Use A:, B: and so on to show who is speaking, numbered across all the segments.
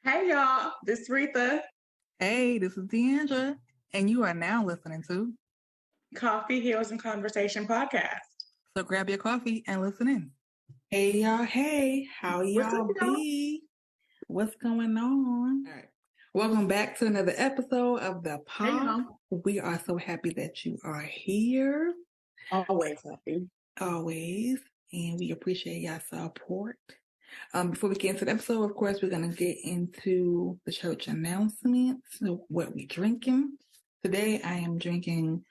A: Hey y'all, this is Retha.
B: Hey, this is Deandra, and you are now listening to.
A: Coffee, Heels, and Conversation podcast.
B: So grab your coffee and listen in.
C: Hey y'all, hey, how
A: What's up,
C: y'all
A: y'all?
C: be? What's going on? All right. Welcome back to another episode of the
A: Hey
C: pod.
A: y'all.
C: We are so happy that you are here.
A: Always happy.
C: Always. And we appreciate y'all support. Before we get into the episode, of course, we're going to get into the church announcements, so what we drinking. Today, I am drinking,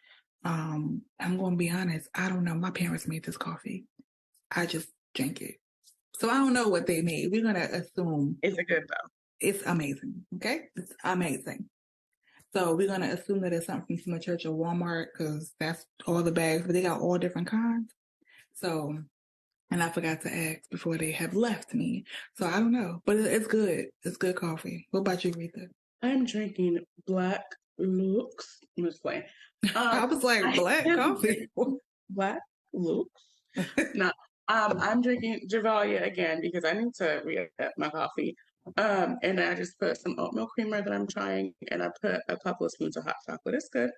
C: I'm going to be honest, I don't know. My parents made this coffee. I just drank it. So I don't know what they made. We're going to assume.
A: Is it good though?
C: It's amazing. Okay? It's amazing. So we're going to assume that it's something from the church or Walmart because that's all the bags, but they got all different kinds. So, and I forgot to ask before they have left me. So I don't know, but it's good. It's good coffee. What about you, Retha?
A: I'm drinking Black Lux. I'm just playing.
C: I was like, black coffee.
A: Black Lux. No, I'm drinking Javalia again because I need to re-up my coffee. And I just put some oatmeal creamer that I'm trying, and I put a couple of spoons of hot chocolate. It's good.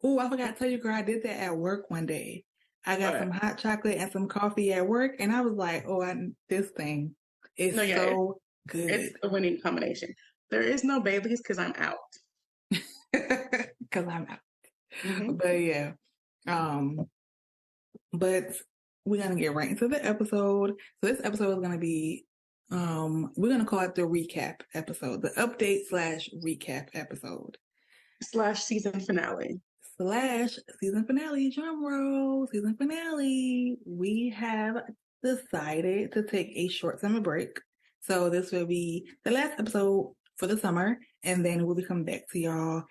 C: Oh, I forgot to tell you, girl, I did that at work one day. I got
A: What?
C: some hot chocolate and some coffee at work, and I was like, this thing is so good.
A: It's a winning combination. There is no Bailey's because I'm out.
C: Because I'm out.
A: Mm-hmm.
C: But yeah. But we're going to get right into the episode. So this episode is going to be, we're going to call it the recap episode, the update / recap episode.
A: / season finale.
C: / season finale, drum roll, season finale. We have decided to take a short summer break. So this will be the last episode for the summer, and then we'll be coming back to y'all,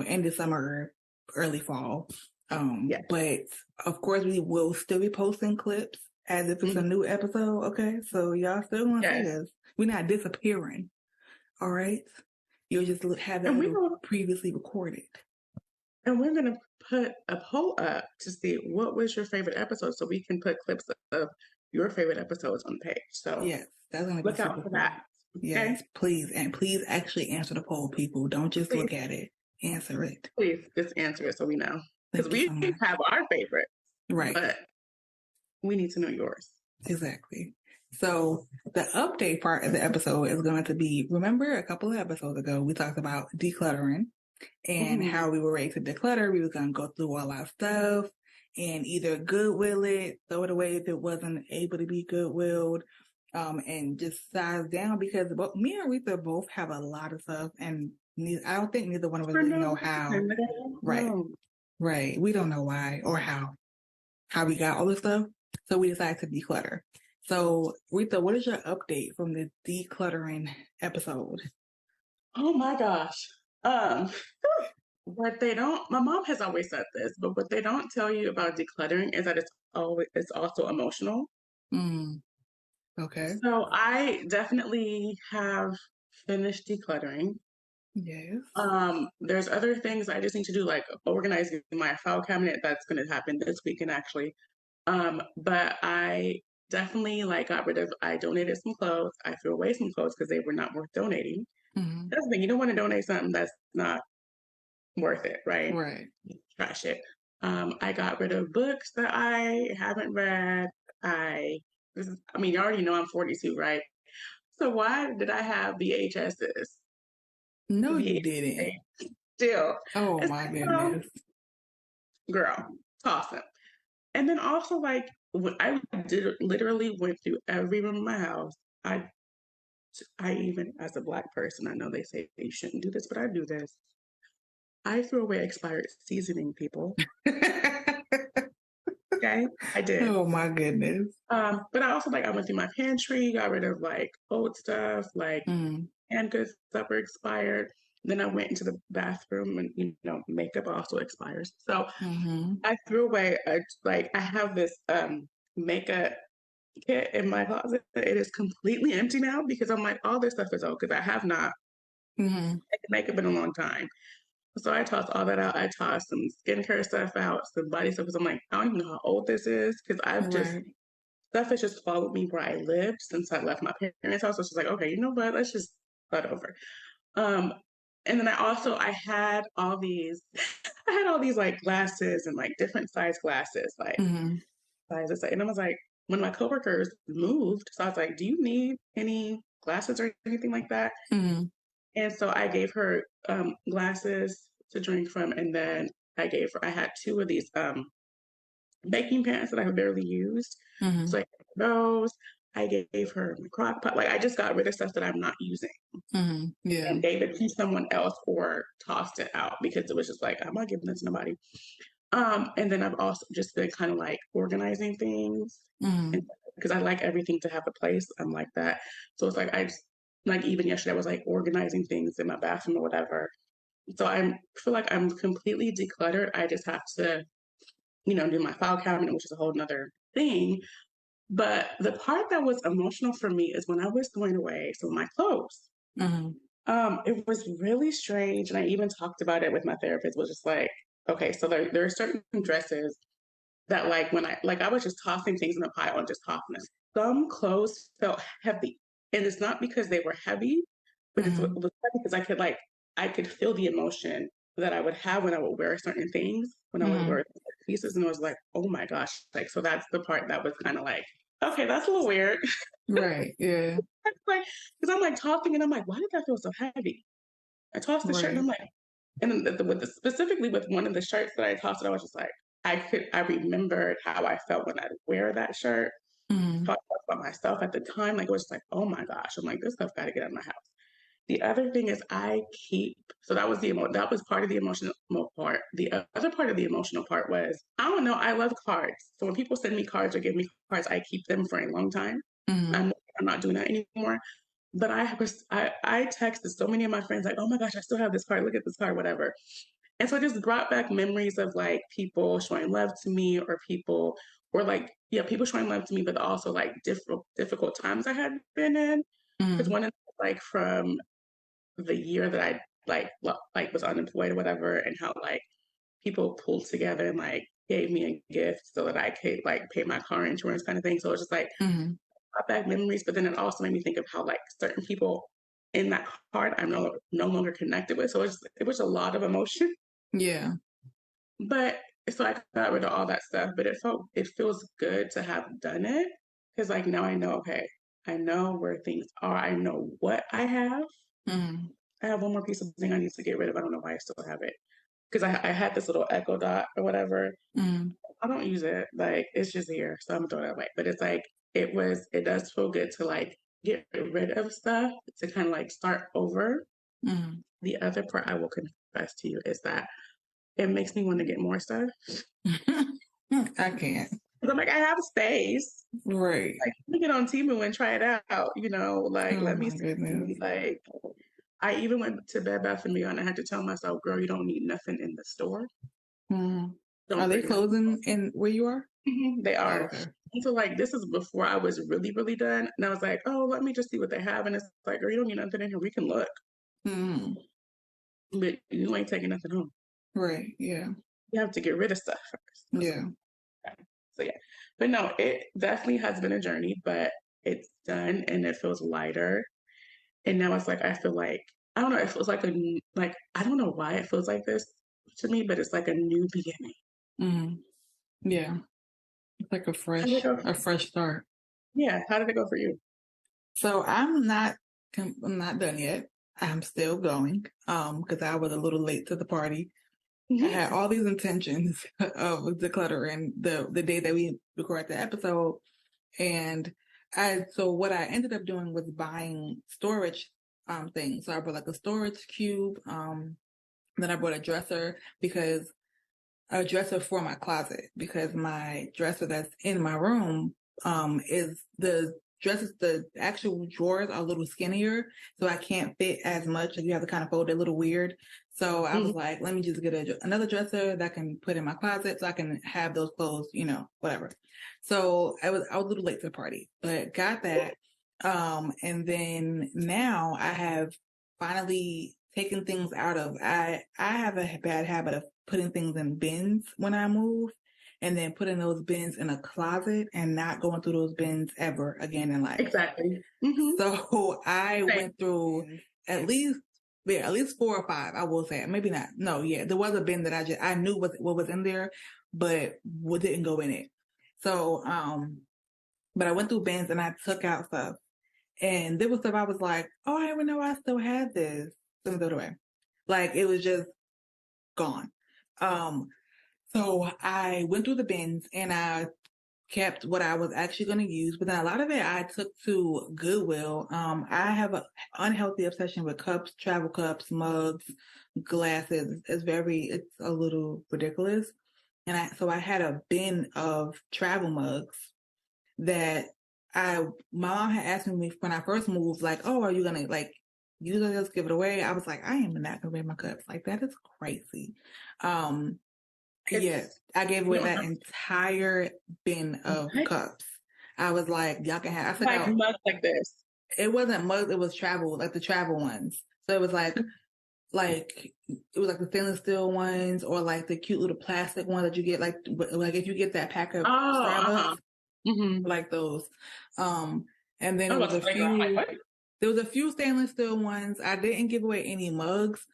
C: end of summer, early fall.
A: Yes.
C: But of course we will still be posting clips as if it's a new episode. Okay. So y'all still want to see us. We're not disappearing. All right. You'll just have that previously recorded.
A: And we're going to put a poll up to see what was your favorite episode so we can put clips of your favorite episodes on the page. So
C: yes, that's going to be
A: look out for that.
C: Yes,
A: okay?
C: Please. And please actually answer the poll, people. Don't just look at it. Answer it.
A: Please just answer it so we know. Because we have our favorites.
C: Right.
A: But we need to know yours.
C: Exactly. So the update part of the episode is going to be, remember a couple of episodes ago, we talked about decluttering and how we were ready to declutter. We were going to go through all our stuff and either goodwill it, throw it away if it wasn't able to be goodwilled, and just size down because me and Aretha both have a lot of stuff and I don't think neither one of us really know how. Right. Right. We don't know why or how we got all this stuff. So we decided to declutter. So Rita, what is your update from the decluttering episode?
A: Oh my gosh. What they don't, my mom has always said this, but what they don't tell you about decluttering is that it's also emotional.
C: Okay.
A: So I definitely have finished decluttering.
C: Yes.
A: There's other things I just need to do, like organizing my file cabinet. That's going to happen this weekend, actually. But I definitely I donated some clothes. I threw away some clothes because they were not worth donating. That's the thing. You don't want to donate something that's not worth it, right?
C: Right.
A: Trash it. I got rid of books that I haven't read. You already know I'm 42, right? So why did I have VHSs?
C: No, you didn't.
A: Still.
C: Oh my goodness.
A: Girl, toss them. And then also, when I literally went through every room of my house. I even, as a Black person, I know they say you shouldn't do this, but I do this. I threw away expired seasoning, people. Okay, I did.
C: Oh my goodness.
A: But I also I went through my pantry, got rid of old stuff, canned goods that were expired. Then I went into the bathroom and makeup also expires. So I threw away I have this makeup kit in my closet. It is completely empty now because I'm all this stuff is old because I have not taken makeup in a long time. So I tossed all that out. I tossed some skincare stuff out, some body stuff, because I'm I don't even know how old this is, because stuff has just followed me where I lived since I left my parents' house. So it's just okay, you know what? Let's just start over. And then I had all these, I had all these like glasses and like different size glasses, like sizes. And I was like, when my coworkers moved, so I was like, do you need any glasses or anything like that? And so I gave her glasses to drink from, and then I had two of these baking pans that I barely used. So I gave her those. I gave her my crock pot. Like I just got rid of stuff that I'm not using
C: Yeah.
A: and gave it to someone else or tossed it out because it was just like, I'm not giving this to nobody. And then I've also just been kind of like organizing things because I like everything to have a place. I'm like that. So it's like I just like even yesterday I was like organizing things in my bathroom or whatever. So I feel like I'm completely decluttered. I just have to, do my file cabinet, which is a whole nother thing. But the part that was emotional for me is when I was going away. So my clothes. It was really strange, and I even talked about it with my therapist. Was just like, okay, so there are certain dresses that like when I was just tossing things in a pile and just tossing them. Some clothes felt heavy, and it's not because they were heavy, but it was heavy because I could feel the emotion that I would have when I would wear certain things when I would wear pieces, and it was like, oh my gosh, like so that's the part that was kind of like, okay, that's a little weird.
C: Right. Yeah.
A: Like, because I'm like tossing and I'm like, why did that feel so heavy? I tossed the shirt and I'm like, and then specifically with one of the shirts that I tossed, I was just like, I remembered how I felt when I wear that shirt. How I felt about myself at the time. Like, it was just like, oh my gosh. I'm like, this stuff got to get out of my house. The other thing is so that was that was part of the emotional part. The other part of the emotional part was, I don't know, I love cards. So when people send me cards or give me cards, I keep them for a long time. I'm not doing that anymore. But I texted so many of my friends like, oh my gosh, I still have this card. Look at this card, whatever. And so it just brought back memories of like people showing love to me or like, yeah, people showing love to me, but also like difficult times I had been in. Because one of them, like from the year that I like was unemployed or whatever, and how like people pulled together and like gave me a gift so that I could like pay my car insurance kind of thing. So it's just like brought back memories, but then it also made me think of how like certain people in that card I'm no longer connected with. So it was a lot of emotion.
C: Yeah.
A: But so I got rid of all that stuff, but it feels good to have done it because like now I know, okay, I know where things are. I know what I have. I have one more piece of thing I need to get rid of. I don't know why I still have it because I had this little Echo Dot or whatever. I don't use it. Like it's just here, so I'm throwing it away. But it's like it does feel good to like get rid of stuff to kind of like start over. The other part I will confess to you is that it makes me want to get more stuff.
C: I can't.
A: Because I'm like, I have space.
C: Right.
A: Like, let me get on Temu and try it out. Like let me see. Like, I even went to Bed Bath & Beyond. I had to tell myself, girl, you don't need nothing in the store.
C: Are they closing in where you are?
A: They are.
C: Oh, okay.
A: And so like this is before I was really, really done. And I was like, oh, let me just see what they have. And it's like, girl, you don't need nothing in here. We can look. But you ain't taking nothing home.
C: Right. Yeah.
A: You have to get rid of stuff first.
C: Yeah.
A: So yeah. But no, it definitely has been a journey, but it's done and it feels lighter. And now it's like I feel like I don't know, it feels like I don't know why it feels like this to me, but it's like a new beginning.
C: Yeah. It's like a fresh start.
A: Yeah. How did it go for you?
C: So I'm not done yet. I'm still going because I was a little late to the party. I had all these intentions of decluttering the day that we recorded the episode, and so what I ended up doing was buying storage things. So I bought like a storage cube. Then I bought a dresser for my closet because my dresser that's in my room is the actual drawers are a little skinnier, so I can't fit as much. You have to kind of fold it a little weird. So I was like, let me just get another dresser that I can put in my closet so I can have those clothes, whatever. So I was a little late to the party, but got that. And then now I have finally taken things out of, I have a bad habit of putting things in bins when I move. and then putting those bins in a closet and not going through those bins ever again in life.
A: Exactly.
C: So I went through at least 4 or 5, I will say. Maybe not. No, yeah. There was a bin that I knew what was in there, but what didn't go in it. So, but I went through bins and I took out stuff. And there was stuff I was like, oh, I didn't even know I still had this. Let me throw it away. Like, it was just gone. So I went through the bins and I kept what I was actually going to use, but then a lot of it I took to Goodwill. I have an unhealthy obsession with cups, travel cups, mugs, glasses. It's a little ridiculous. And so I had a bin of travel mugs that my mom had asked me when I first moved, like, oh, are you going to like use it, just give it away? I was like, I am not going to wear my cups. Like, that is crazy. Yeah, I gave away that entire bin of cups. I was like, y'all can have. I took out
A: mugs like this.
C: It wasn't mugs. It was travel, like the travel ones. So it was like it was like the stainless steel ones, or like the cute little plastic one that you get, like if you get that pack of Starbucks, like those. And then there was a few stainless steel ones. I didn't give away any mugs.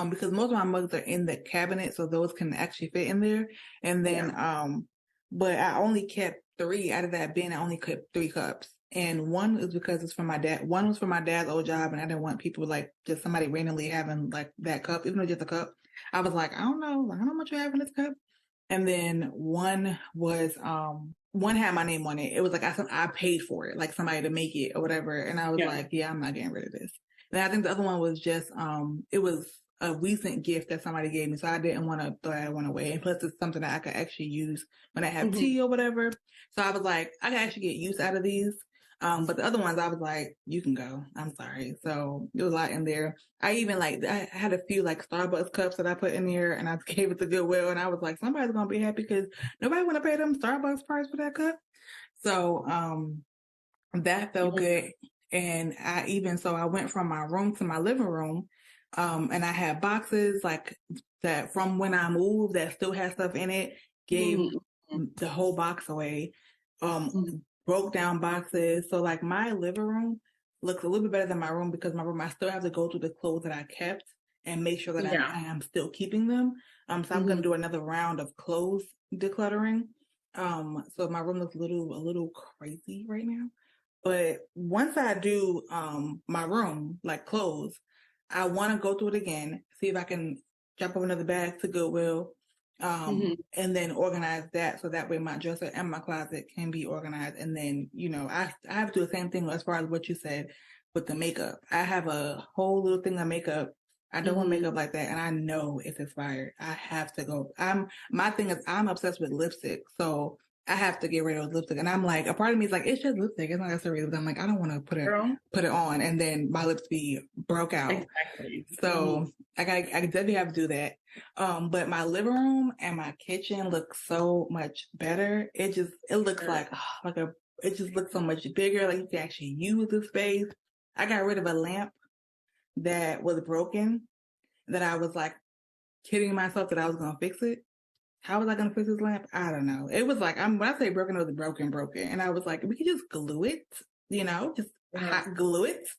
C: Because most of my mugs are in the cabinet, so those can actually fit in there. And then, but I only kept 3 out of that bin. I only kept 3 cups. And one is because it's from my dad. One was from my dad's old job, and I didn't want people like just somebody randomly having like that cup, even though it's just a cup. I was like, I don't know how much you have in this cup. And then one was, one had my name on it. It was like I paid for it, like somebody to make it or whatever. And I was like, yeah, I'm not getting rid of this. And I think the other one was just, it was a recent gift that somebody gave me, so I didn't want to throw that one away. And plus, it's something that I could actually use when I have tea or whatever. So I was like, I can actually get use out of these. But the other ones, I was like, you can go. I'm sorry. So there was a lot in there. I even I had a few like Starbucks cups that I put in there, and I gave it to Goodwill, and I was like, somebody's gonna be happy because nobody want to pay them Starbucks price for that cup. So that felt good. And I went from my room to my living room. And I had boxes like that from when I moved that still had stuff in it, gave the whole box away, broke down boxes. So like my living room looks a little bit better than my room, because my room, I still have to go through the clothes that I kept and make sure that I am still keeping them. So I'm going to do another round of clothes decluttering. So my room looks a little crazy right now. But once I do my room, like clothes, I want to go through it again, see if I can drop off another bag to Goodwill, and then organize that so that way my dresser and my closet can be organized. And then, I have to do the same thing as far as what you said with the makeup. I have a whole little thing of makeup. I don't want makeup like that, and I know it's expired. I have to go. My thing is I'm obsessed with lipstick, so I have to get rid of lipstick. And I'm like, a part of me is like, it's just lipstick. It's not necessarily, but I'm like, I don't want to put it on and then my lips be broke out.
A: Exactly.
C: So I definitely have to do that. But my living room and my kitchen look so much better. It looks it just looks so much bigger. Like you can actually use the space. I got rid of a lamp that was broken, that I was like kidding myself that I was going to fix it. How was I going to fix this lamp? I don't know. It was like, when I say broken, it was broken. And I was like, we could just glue it, just hot glue it,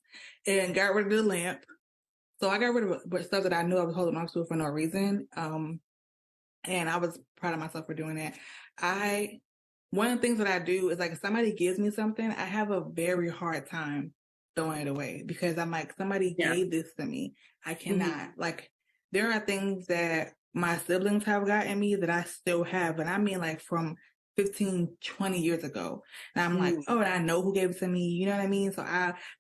C: and got rid of the lamp. So I got rid of stuff that I knew I was holding on to for no reason. And I was proud of myself for doing that. One of the things that I do is like, if somebody gives me something, I have a very hard time throwing it away, because I'm like, somebody gave this to me. I cannot, like, there are things that my siblings have gotten me that I still have. And I mean, like from 15, 20 years ago. And I'm like, oh, and I know who gave it to me. You know what I mean? So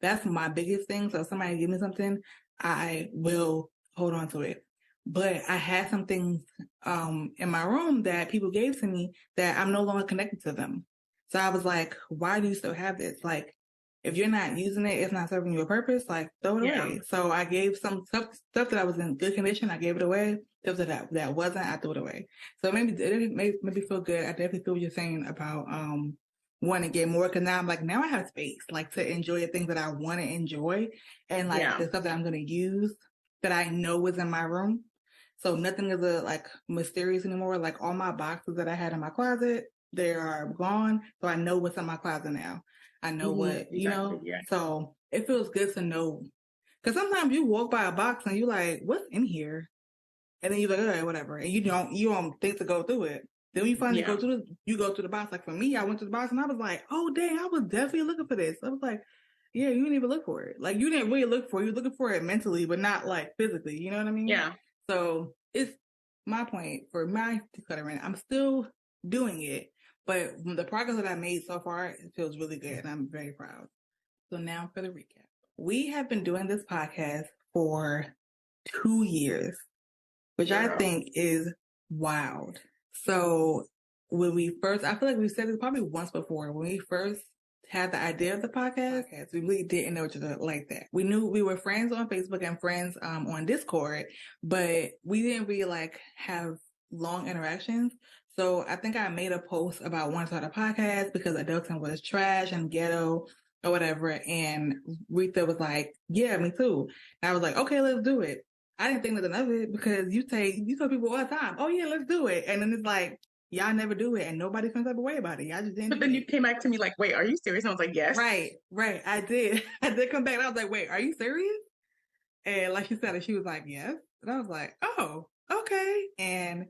C: that's my biggest thing. So if somebody give me something, I will hold on to it. But I had some things in my room that people gave to me that I'm no longer connected to them. So I was like, why do you still have this? Like, if you're not using it, it's not serving you a purpose, like throw it away. So I gave some stuff that was in good condition. I gave it away. Stuff that wasn't, I threw it away. So it made me feel good. I definitely feel what you're saying about wanting to get more, because now I'm like, now I have space, like, to enjoy the things that I want to enjoy, and like the stuff that I'm going to use that I know is in my room. So nothing is like mysterious anymore. Like all my boxes that I had in my closet, they are gone. So I know what's in my closet now. I know what,
A: exactly, yeah.
C: So it feels good to know. Because sometimes you walk by a box and you're like, what's in here? And then you're like, okay, whatever. And you don't think to go through it. Then when you finally go through the box. Like for me, I went to the box and I was like, oh dang, I was definitely looking for this. I was like, yeah, you didn't even look for it. Like you didn't really look for it. You're looking for it mentally, but not like physically. You know what I mean?
A: Yeah.
C: So it's my point for my decluttering. I'm still doing it, but the progress that I made so far, it feels really good, and I'm very proud. So now for the recap. We have been doing this podcast for 2 years, which I think is wild. So when we first, I feel like we said this probably once before, when we first had the idea of the podcast, we really didn't know each other like that. We knew we were friends on Facebook and friends on Discord, but we didn't really like have long interactions. So I think I made a post about wanting to start a podcast because Adulting was trash and ghetto or whatever. And Rita was like, yeah, me too. And I was like, okay, let's do it. I didn't think nothing of it because you tell people all the time, oh yeah, let's do it. And then it's like, y'all never do it and nobody feels type of way about it. Y'all just didn't.
A: But then you came back to me like, wait, are you serious? And I was like, yes.
C: Right. I did. I did come back and I was like, wait, are you serious? And like she said, and she was like, yes. And I was like, oh, okay. And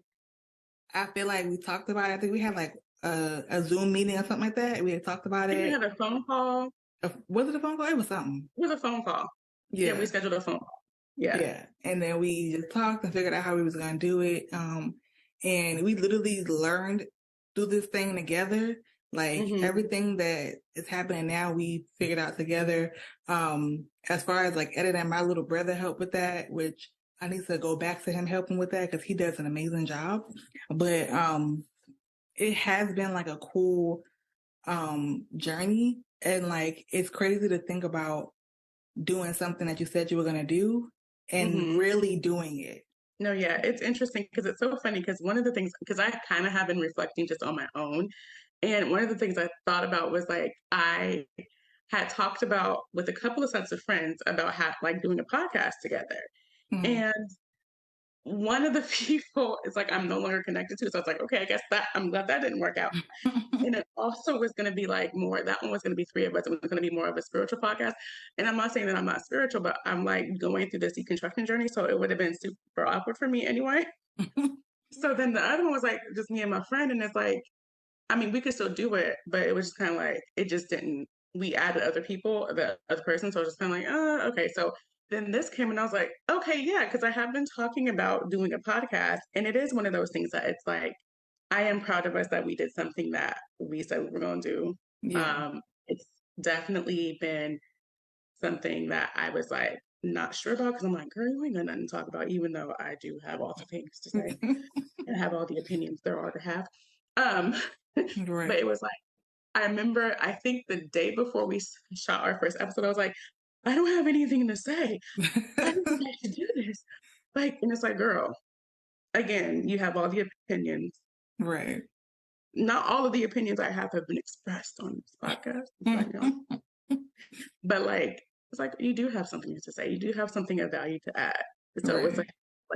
C: I feel like we talked about it. I think we had like a Zoom meeting or something like that. We had talked about it.
A: We had a phone call.
C: Was it a phone call? It was something.
A: It was a phone call. Yeah, we scheduled a phone call. Yeah.
C: And then we just talked and figured out how we was going to do it. And we literally learned through this thing together. Like everything that is happening now, we figured out together. As far as like editing, my little brother helped with that, which I need to go back to him helping with that because he does an amazing job. But it has been like a cool journey. And like, it's crazy to think about doing something that you said you were going to do and really doing it.
A: No, yeah, it's interesting because it's so funny because one of the things, because I kind of have been reflecting just on my own. And one of the things I thought about was like, I had talked about with a couple of sets of friends about how like doing a podcast together. And one of the people is like, I'm no longer connected to. So I was like, okay, I guess I'm glad that didn't work out. And it also was going to be like more, that one was going to be 3 of us. It was going to be more of a spiritual podcast. And I'm not saying that I'm not spiritual, but I'm like going through this deconstruction journey. So it would have been super awkward for me anyway. So then the other one was like just me and my friend. And it's like, I mean, we could still do it, but it was just kind of like, it just didn't, we added other people, the other person. So it was just kind of like, oh, okay. So then this came and I was like, okay, yeah, because I have been talking about doing a podcast. And it is one of those things that it's like, I am proud of us that we did something that we said we were going to do. Yeah. It's definitely been something that I was like, not sure about because I'm like, girl, you ain't got nothing to talk about, even though I do have all the things to say and have all the opinions there are to have. Right. But it was like, I remember, I think the day before we shot our first episode, I was like, I don't have anything to say. I don't think I should do this. Like, and it's like, girl, again, you have all the opinions.
C: Right.
A: Not all of the opinions I have been expressed on this podcast. But like, it's like, you do have something to say. You do have something of value to add. So it was like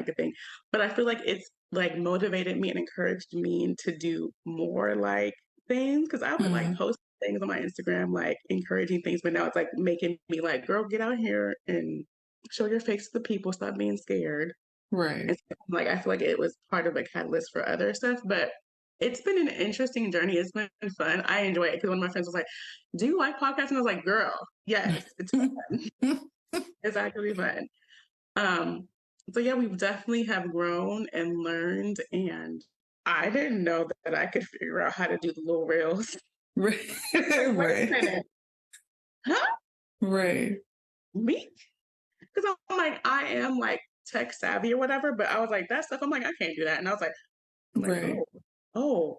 A: a thing. But I feel like it's like motivated me and encouraged me to do more like things. Cause I would like post things on my Instagram, like encouraging things. But now it's like making me like, girl, get out here and show your face to the people. Stop being scared.
C: Right.
A: And so, like, I feel like it was part of a catalyst for other stuff. But it's been an interesting journey. It's been fun. I enjoy it because one of my friends was like, do you like podcasts? And I was like, girl, yes, it's fun. It's actually fun. So yeah, we definitely have grown and learned, and I didn't know that I could figure out how to do the little reels.
C: Right.
A: Wait a minute. Huh?
C: Right.
A: Me? Because I'm like, I am like tech savvy or whatever, but I was like, that stuff, I'm like, I can't do that. And I was like, oh,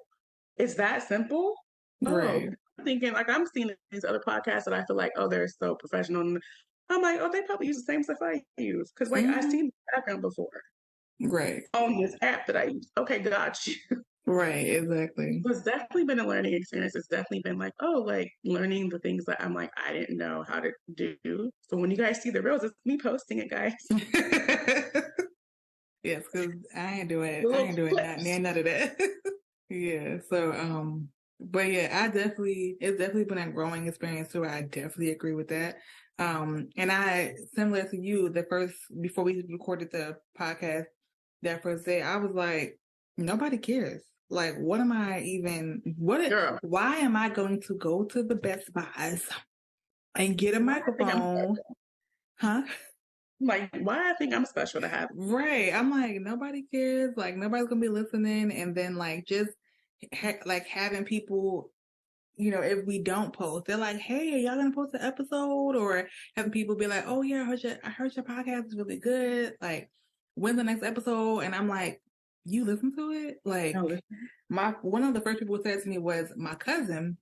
A: it's that simple?
C: Right.
A: I'm thinking, like, I'm seeing these other podcasts that I feel like, oh, they're so professional. And I'm like, oh, they probably use the same stuff I use. Because, wait, I've seen the background before.
C: Right.
A: On this app that I use. Okay, got you.
C: Right, exactly.
A: So it's definitely been a learning experience. It's definitely been like, oh, like learning the things that I'm like, I didn't know how to do. So when you guys see the reels, it's me posting it, guys.
C: Yes, because I ain't doing
A: The little
C: none of that. Yeah. So, but yeah, it's definitely been a growing experience too. I definitely agree with that. And similar to you, before we recorded the podcast, that first day, I was like, nobody cares. Like, why am I going to go to the Best Buys and get a microphone? Huh?
A: Like, why I think I'm special to have?
C: Right. I'm like, nobody cares. Like, nobody's gonna be listening. And then, like, just having people, if we don't post, they're like, "Hey, are y'all gonna post an episode?" Or having people be like, "Oh yeah, I heard your podcast is really good. Like, when's the next episode?" And I'm like, "You listen to it?" Like, one of the first people who said to me was my cousin.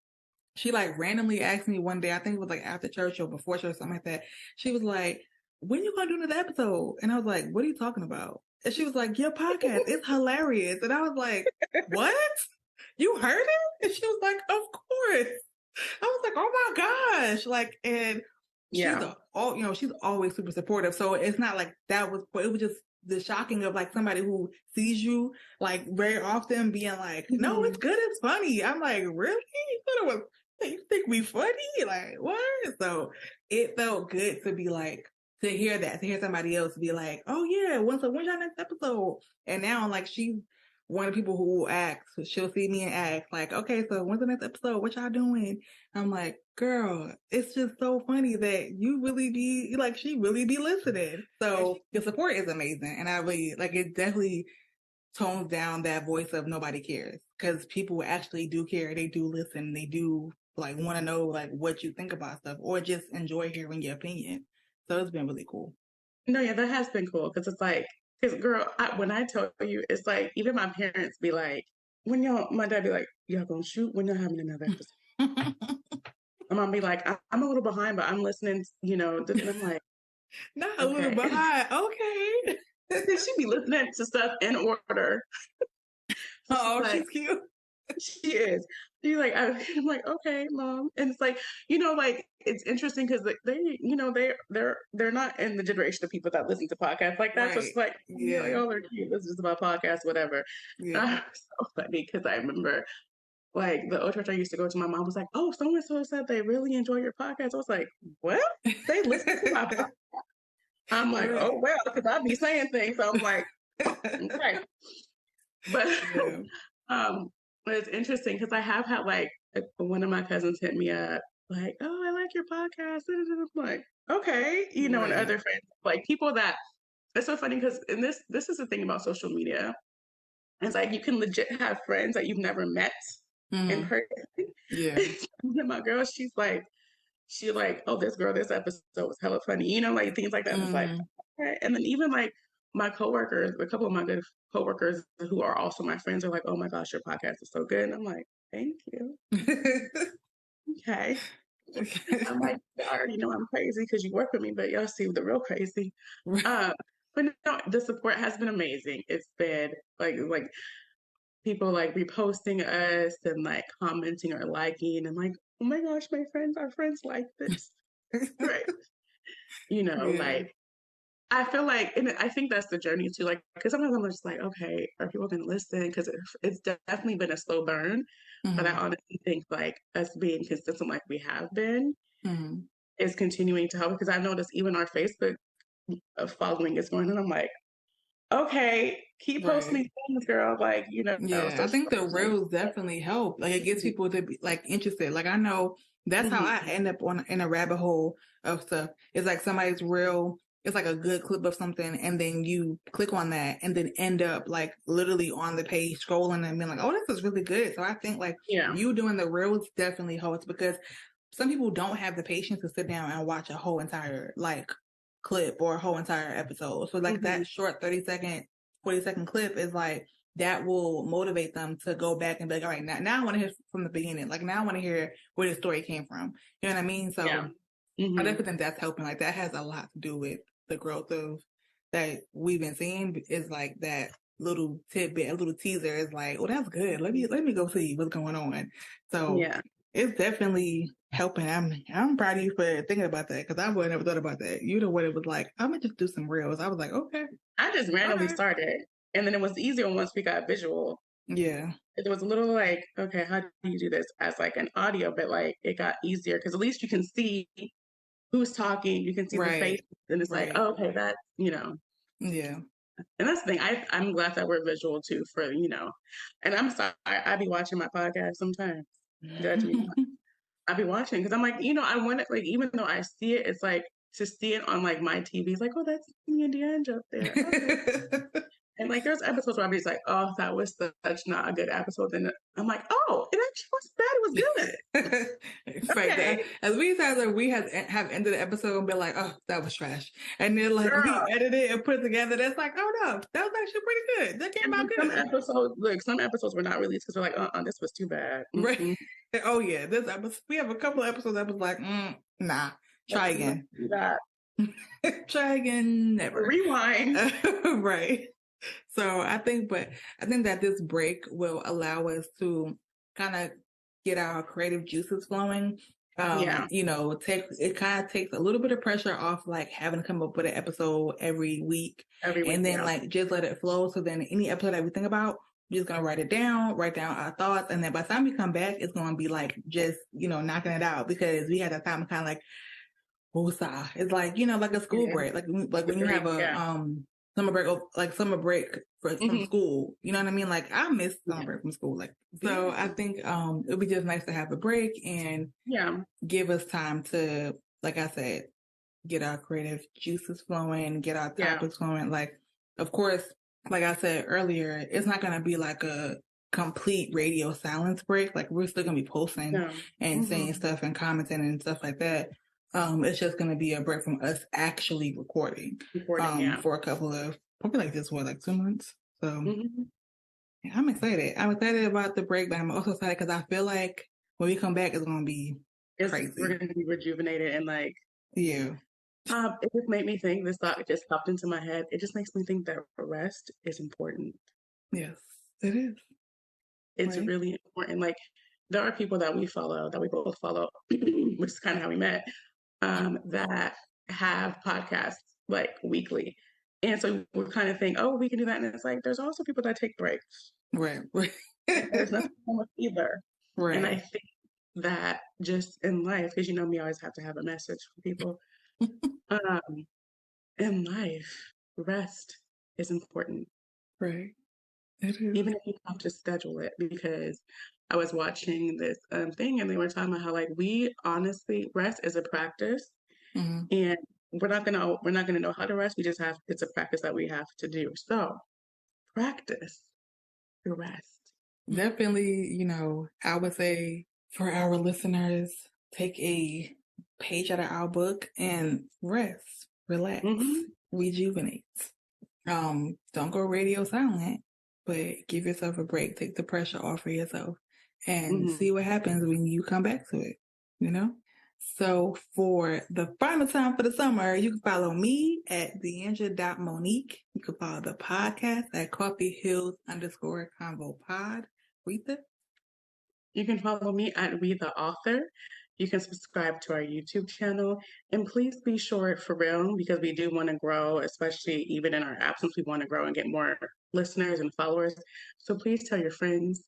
C: She like randomly asked me one day, I think it was like after church or before church, something like that. She was like, "When you gonna do another episode?" And I was like, "What are you talking about?" And she was like, "Your podcast, it's hilarious." And I was like, "What? You heard it?" And she was like, "Of course." I was like, "Oh my gosh!" Like, and she's always super supportive. So it's not like that was, but it was just the shocking of like somebody who sees you like very often being like, "No, it's good, it's funny." I'm like, "Really? You thought it was? You think we funny? Like what?" So it felt good to be like to hear somebody else be like, "Oh yeah, when's your next episode?" And now like she's one of the people who will ask, she'll see me and ask like, "Okay, so when's the next episode? What y'all doing?" I'm like, "Girl, it's just so funny that you really be like, she really be listening." So the support is amazing. And I really like, it definitely tones down that voice of nobody cares, because people actually do care. They do listen. They do like want to know like what you think about stuff, or just enjoy hearing your opinion. So it's been really cool.
A: No, yeah, that has been cool because it's like, because girl, when I tell you, it's like even my parents be like, my dad be like, "Y'all gonna shoot? When y'all having another episode?" My mom be like, I'm a little behind, but I'm listening, and I'm like,
C: not a little behind, okay.
A: She be listening to stuff in order.
C: Oh, she's cute.
A: She is. She's like, I'm like, "Okay, mom." And it's like, like it's interesting because they're not in the generation of people that listen to podcasts like that. Right. So it's like, oh, they're cute. This is about podcasts, whatever. Yeah. So funny because I remember like the old church I used to go to, my mom was like, "Oh, so and so said they really enjoy your podcast." I was like, "What? They listen to my podcast?" I'm like, "Oh well," because I be saying things. So I'm like, okay. But but it's interesting because I have had like one of my cousins hit me up like, "Oh, I like your podcast." And I'm like, okay, and other friends, like people that, it's so funny because this is the thing about social media. It's like you can legit have friends that you've never met in person. Yeah. My girl, she like, "Oh, this episode was hella funny," like things like that. It's like, okay. And then even like my coworkers, a couple of my good coworkers who are also my friends are like, "Oh my gosh, your podcast is so good." And I'm like, "Thank you." Okay. I'm like, "I already know I'm crazy because you work with me, but y'all see the real crazy." But no, the support has been amazing. It's been like people like reposting us and like commenting or liking and like, "Oh my gosh, our friends like this." Right. Like I feel like, and I think that's the journey too. Like, because sometimes I'm just like, okay, are people going to listen? Because it's definitely been a slow burn, but I honestly think like us being consistent, like we have been, is continuing to help. Because I noticed even our Facebook following is going, and I'm like, okay, keep posting these things, girl. Like,
C: Yeah, I think the reels definitely help. Like, it gets people to be like interested. Like, I know that's how I end up in a rabbit hole of stuff. It's like somebody's reel. It's like a good clip of something, and then you click on that, and then end up like literally on the page scrolling and being like, "Oh, this is really good." So I think like you doing the reels definitely helps, because some people don't have the patience to sit down and watch a whole entire like clip or a whole entire episode. So like that short 30-second, 40-second clip is like, that will motivate them to go back and be like, "All right, now I want to hear from the beginning. Like, now I want to hear where the story came from." You know what I mean? So I definitely think that's helping. Like, that has a lot to do with the growth of that we've been seeing. Is like that little tidbit, a little teaser is like, "Oh, that's good. Let me go see what's going on." So it's definitely helping. I'm proud of you for thinking about that because I would have never thought about that. You know what it was like. I'm gonna just do some reels. I was like, okay.
A: I just randomly
C: Okay.
A: started, and then it was easier once we got visual.
C: Yeah.
A: It was a little like, okay, how do you do this as like an audio? But like it got easier because at least you can see who's talking, you can see the face, and it's like, oh, okay, that's
C: Yeah.
A: And that's the thing. I'm glad that we're visual too for and I'm sorry, I be watching my podcast sometimes. Judge me. I be watching because I'm like, I want it, like, even though I see it, it's like to see it on like my TV. It's like, oh, that's me and D'Angelo up there. Okay. And like there's episodes where I'm just like, oh, that was such not a good episode. And I'm like, oh, it actually wasn't bad. It was good.
C: Okay. As many times as we have ended the episode and been like, oh, that was trash. And then like we edit it and put it together. That's like, oh no, that was actually pretty good. That came out good.
A: Some episodes were not released because we're like, this was too bad. Mm-hmm.
C: Right. Oh yeah. We have a couple of episodes that was like, nah, try again. Try again, never.
A: Rewind.
C: Right. So I think that this break will allow us to kind of get our creative juices flowing. It kind of takes a little bit of pressure off, like having to come up with an episode every week, and then like just let it flow. So then any episode that we think about, we're just gonna write down our thoughts, and then by the time we come back, it's gonna be like just knocking it out because we had that time to kind of like, woosah. It's like like a school break, like when you have a summer break from school. You know what I mean? Like I miss summer break from school. Like so, I think it'd be just nice to have a break and give us time to, like I said, get our creative juices flowing, get our topics flowing. Like, of course, like I said earlier, it's not gonna be like a complete radio silence break. Like we're still gonna be posting and saying stuff and commenting and stuff like that. It's just going to be a break from us actually recording for a couple of, probably like this, 2 months? So yeah, I'm excited. I'm excited about the break, but I'm also excited because I feel like when we come back, it's going to be crazy.
A: We're going to be rejuvenated and like,
C: yeah.
A: It just made me think, this thought just popped into my head. It just makes me think that rest is important.
C: Yes, it is.
A: It's really important. Like there are people that we both follow, which is kind of how we met. That have podcasts like weekly. And so we kind of think, oh, we can do that. And it's like, there's also people that take breaks.
C: Right.
A: There's nothing wrong with either.
C: Right.
A: And I think that just in life, because me, I always have to have a message for people. In life, rest is important.
C: Right. It is.
A: Even if you have to schedule it, because I was watching this thing and they were talking about how like we honestly, rest is a practice, and we're not gonna know how to rest. We just it's a practice that we have to do. So practice the rest.
C: Definitely, I would say for our listeners, take a page out of our book and rest, relax, rejuvenate. Don't go radio silent, but give yourself a break. Take the pressure off of yourself. And see what happens when you come back to it, So for the final time for the summer, you can follow me at D'Angela.Monique. You can follow the podcast at Coffee Hills_Convo Pod. Rita?
A: You can follow me at We the Author. You can subscribe to our YouTube channel. And please be sure, for real, because we do want to grow, especially even in our absence, we want to grow and get more listeners and followers. So please tell your friends.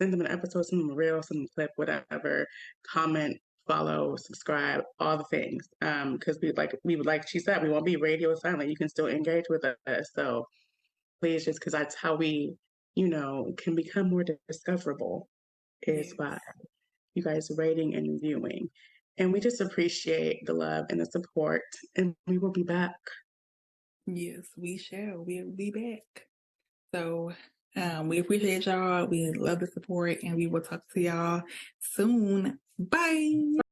A: Send them an episode, send them a reel, send them a clip, whatever. Comment, follow, subscribe, all the things. Because we would like she said, we won't be radio silent. You can still engage with us. So please, just because that's how we, can become more discoverable, is by you guys rating and reviewing. And we just appreciate the love and the support. And we will be back.
C: Yes, we shall. We'll be back. So we appreciate y'all. We love the support, and we will talk to y'all soon. Bye.